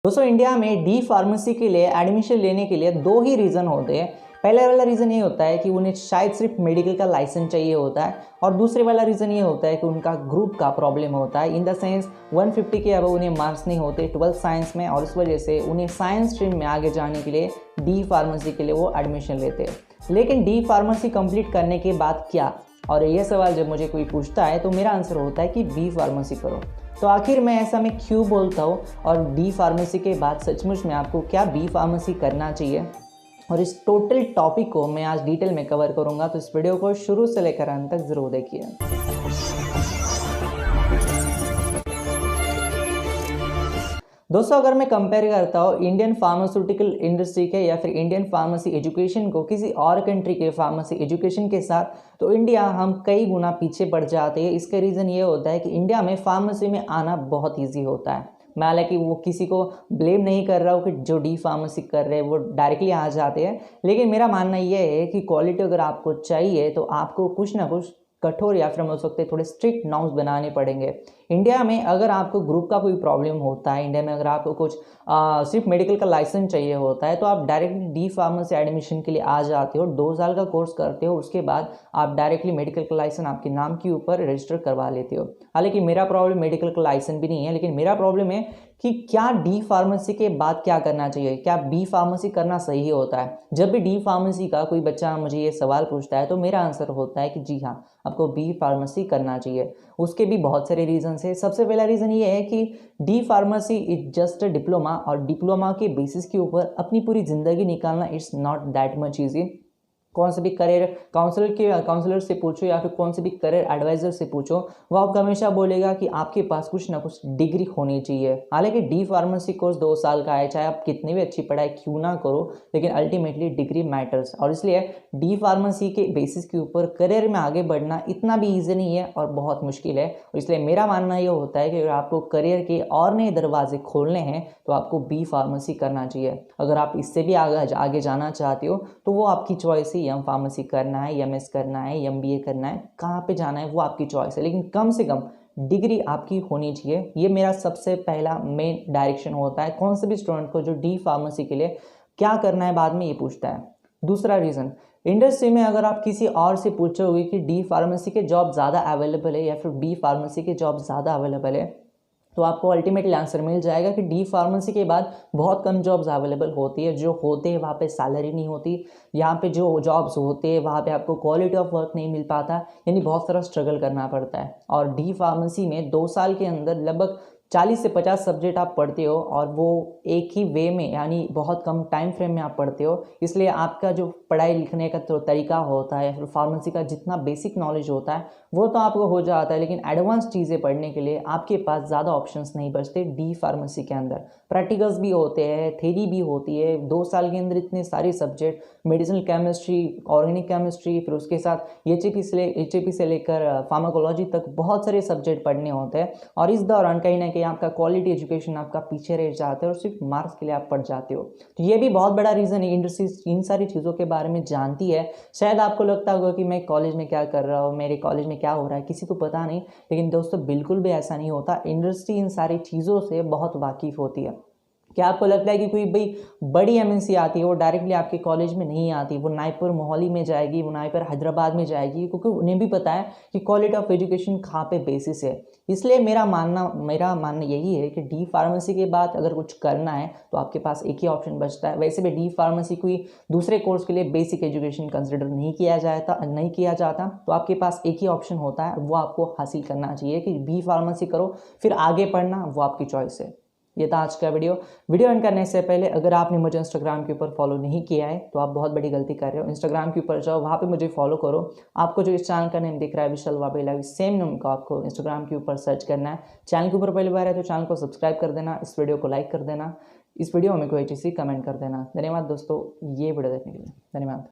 दोस्तों इंडिया में D pharmacy के लिए एडमिशन लेने के लिए दो ही रीज़न होते हैं। पहले वाला रीज़न ये होता है कि उन्हें शायद सिर्फ मेडिकल का लाइसेंस चाहिए होता है, और दूसरे वाला रीज़न ये होता है कि उनका ग्रुप का प्रॉब्लम होता है। इन द सेंस 150 के अबव उन्हें मार्क्स नहीं होते 12th साइंस में, और इस वजह से उन्हें साइंस स्ट्रीम में आगे जाने के लिए डी फार्मेसी के लिए वो एडमिशन लेते हैं। लेकिन डी फार्मेसी कंप्लीट करने के बाद क्या, और ये सवाल जब मुझे कोई पूछता है तो मेरा आंसर होता है कि बी फार्मेसी करो। तो आखिर मैं ऐसा मैं क्यों बोलता हूँ, और डी फार्मेसी के बाद सचमुच में आपको क्या बी फार्मेसी करना चाहिए, और इस टोटल टॉपिक को मैं आज डिटेल में कवर करूँगा। तो इस वीडियो को शुरू से लेकर अंत तक ज़रूर देखिए। दोस्तों अगर मैं कंपेयर करता हूँ इंडियन फार्मास्यूटिकल इंडस्ट्री के या फिर इंडियन फार्मेसी एजुकेशन को किसी और कंट्री के फार्मेसी एजुकेशन के साथ, तो इंडिया हम कई गुना पीछे पड़ जाते हैं। इसका रीज़न ये होता है कि इंडिया में फार्मेसी में आना बहुत ईजी होता है। मैं हालांकि वो किसी को ब्लेम नहीं कर रहा हूँ कि जो डी फार्मेसी कर रहे हैं वो डायरेक्टली आ जाते हैं, लेकिन मेरा मानना ये है कि क्वालिटी अगर आपको चाहिए तो आपको कुछ ना कुछ कठोर या फिर हम बोल सकते हैं थोड़े स्ट्रिक्ट नॉर्म्स बनाने पड़ेंगे। इंडिया में अगर आपको ग्रुप का कोई प्रॉब्लम होता है, इंडिया में अगर आपको कुछ सिर्फ मेडिकल का लाइसेंस चाहिए होता है, तो आप डायरेक्टली डी फार्मेसी एडमिशन के लिए आ जाते हो, 2 साल का कोर्स करते हो, उसके बाद आप डायरेक्टली मेडिकल का लाइसेंस आपके नाम के ऊपर रजिस्टर करवा लेते हो। हालांकि मेरा प्रॉब्लम मेडिकल का लाइसेंस भी नहीं है, लेकिन मेरा प्रॉब्लम है कि क्या डी फार्मेसी के बाद क्या करना चाहिए, क्या बी फार्मेसी करना सही होता है। जब भी डी फार्मेसी का कोई बच्चा मुझे ये सवाल पूछता है तो मेरा आंसर होता है कि जी हाँ, आपको बी फार्मेसी करना चाहिए। उसके भी बहुत सारे रीजन है। सबसे पहला रीज़न ये है कि D pharmacy is just a diploma, और डिप्लोमा के बेसिस के ऊपर अपनी पूरी ज़िंदगी निकालना it's not that much easy. कौन से भी करियर काउंसलर से पूछो या फिर कौन से भी करियर एडवाइज़र से पूछो, वो आपको हमेशा बोलेगा कि आपके पास कुछ ना कुछ डिग्री होनी चाहिए। हालांकि डी फार्मेसी कोर्स 2 साल का है, चाहे आप कितनी भी अच्छी पढ़ाई क्यों ना करो, लेकिन अल्टीमेटली डिग्री मैटर्स। और इसलिए डी फार्मेसी के बेसिस के ऊपर करियर में आगे बढ़ना इतना भी ईजी नहीं है और बहुत मुश्किल है। और इसलिए मेरा मानना ये होता है कि अगर आपको करियर के और नए दरवाजे खोलने हैं तो आपको बी फार्मेसी करना चाहिए। अगर आप इससे भी आगे जाना चाहते हो तो वो आपकी चॉइस है। एम फार्मेसी करना है, एमएस करना है, एमबीए करना है, कहाँ पे जाना है वो आपकी चॉइस है, लेकिन कम से कम डिग्री आपकी होनी चाहिए। ये मेरा सबसे पहला मेन डायरेक्शन होता है कौन से भी स्टूडेंट को जो डी फार्मेसी के लिए क्या करना है बाद में ये पूछता है। दूसरा रीज़न, इंडस्ट्री में अगर आप किसी और से पूछोगे कि डी फार्मेसी के जॉब ज़्यादा अवेलेबल है या फिर बी फार्मेसी के जॉब ज़्यादा अवेलेबल है, तो आपको अल्टीमेटली आंसर मिल जाएगा कि डी फार्मेसी के बाद बहुत कम जॉब्स अवेलेबल होती है। जो होते हैं वहाँ पे सैलरी नहीं होती, यहाँ पे जो जॉब्स होते हैं वहाँ पे आपको क्वालिटी ऑफ वर्क नहीं मिल पाता, यानी बहुत सारा स्ट्रगल करना पड़ता है। और डी फार्मेसी में 2 साल के अंदर लगभग 40 से 50 सब्जेक्ट आप पढ़ते हो, और वो एक ही वे में यानी बहुत कम टाइम फ्रेम में आप पढ़ते हो। इसलिए आपका जो पढ़ाई लिखने का तो तरीका होता है, फिर फार्मेसी का जितना बेसिक नॉलेज होता है वो तो आपको हो जाता है, लेकिन एडवांस चीज़ें पढ़ने के लिए आपके पास ज़्यादा ऑप्शंस नहीं बचते डी फार्मेसी के अंदर। प्रैक्टिकल्स भी होते हैं, थेरी भी होती है, 2 साल के अंदर इतने सारे subject, medicinal chemistry, organic chemistry, फिर उसके साथ एचएपी से लेकर फार्माकोलॉजी तक बहुत सारे सब्जेक्ट पढ़ने होते हैं। और इस दौरान कहीं ना कहीं आपका क्वालिटी एजुकेशन आपका पीछे रह जाता है और सिर्फ मार्क्स के लिए आप पढ़ जाते हो। तो ये भी बहुत बड़ा रीज़न है। इंडस्ट्री इन सारी चीज़ों के बारे में जानती है। शायद आपको लगता होगा कि मैं कॉलेज में क्या कर रहा हूँ, मेरे कॉलेज में क्या हो रहा है, किसी को पता नहीं, लेकिन दोस्तों बिल्कुल भी ऐसा नहीं होता। इंडस्ट्री इन सारी चीज़ों से बहुत वाकिफ़ होती है। क्या आपको लगता है कि कोई भाई बड़ी एमएनसी आती है वो डायरेक्टली आपके कॉलेज में नहीं आती, वो नाइपर मोहाली में जाएगी, वो नाइपर हैदराबाद में जाएगी, क्योंकि उन्हें भी पता है कि क्वालिटी ऑफ एजुकेशन कहाँ पे बेसिस है। इसलिए मेरा मानना यही है कि डी फार्मेसी के बाद अगर कुछ करना है तो आपके पास एक ही ऑप्शन बचता है। वैसे भी डी फार्मेसी कोई दूसरे कोर्स के लिए बेसिक एजुकेशन कंसिडर नहीं किया जाता, तो आपके पास एक ही ऑप्शन होता है, वो आपको हासिल करना चाहिए कि बी फार्मेसी करो, फिर आगे पढ़ना वो आपकी चॉइस है। ये था आज का वीडियो एंड करने से पहले अगर आपने मुझे इंस्टाग्राम के ऊपर फॉलो नहीं किया है तो आप बहुत बड़ी गलती कर रहे हो। इंस्टाग्राम के ऊपर जाओ, वहाँ पे मुझे फॉलो करो। आपको जो इस चैनल का नेम दिख रहा है विशाल वाबे लाइव, सेम नेम को आपको इंस्टाग्राम के ऊपर सर्च करना है। चैनल के ऊपर पहली बार है तो चैनल को सब्सक्राइब कर देना, इस वीडियो को लाइक कर देना, इस वीडियो में कोई चीज़ कमेंट कर देना। धन्यवाद दोस्तों ये वीडियो देखने के लिए, धन्यवाद।